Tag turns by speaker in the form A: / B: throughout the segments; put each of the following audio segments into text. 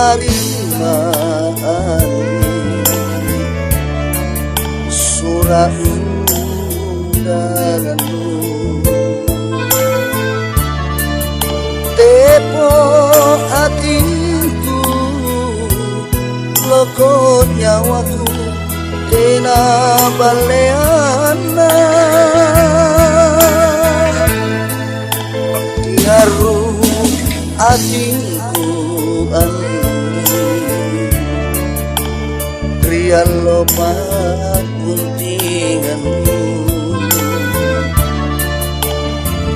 A: tarima surat undanganmu, tepo hatiku loko nyawaku kena baleana ngaru hatiku rian lopat guntinganmu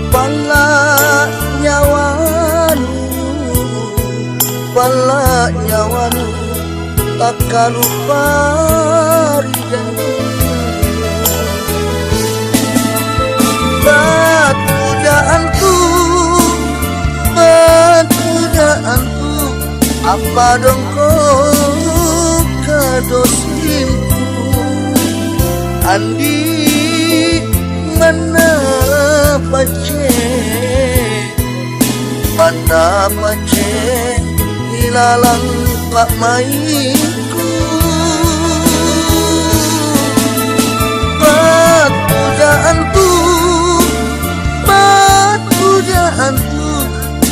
A: pala nyawanu takkan lupa ridhamu pujaanku apa dong kau kadosimku andi mana pace hilalang pak mainku pujaanku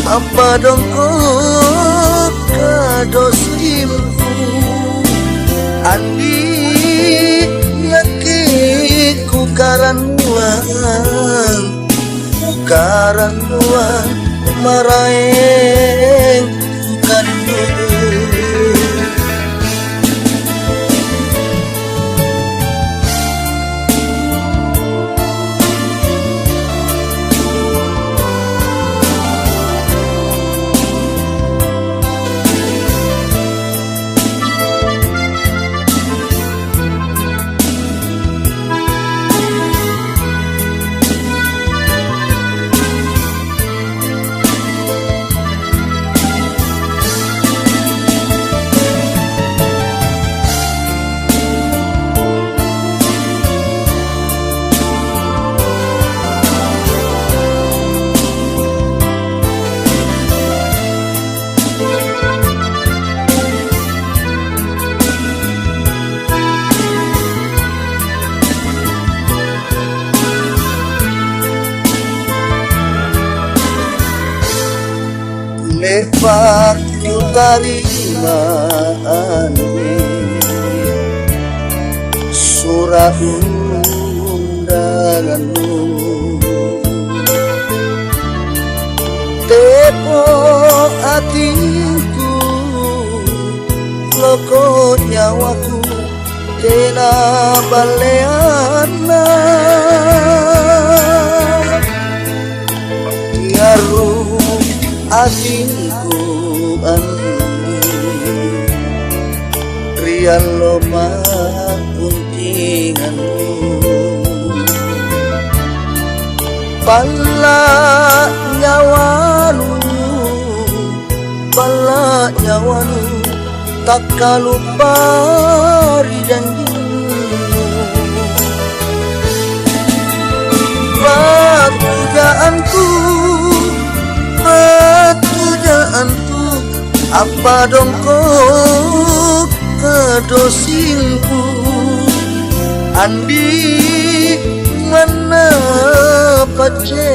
A: apa dong kau kadosimku andi yakiku karannuan maraeng bukanmu lepak ku tarima surat undanganmu, tepo hatiku loko nyawaku kena baleana ngaru hatiku rian lomak guntinganmu pala nyawanu takkan lupa janjimu pujaanku apa dong kau kadosinku andi mana pace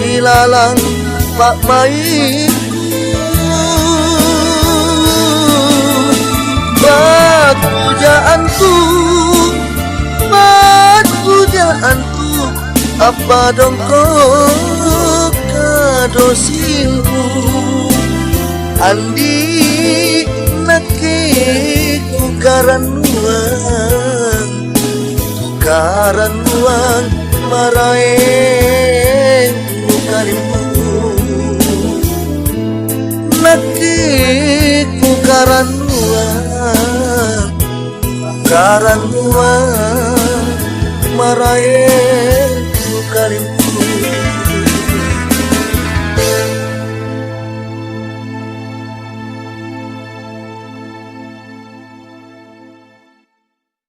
A: hilalang pak maiku pujaanku apa dong kau kadosinku andi nakiku karannuan maraeng bukanmu nakiku karannuan maraeng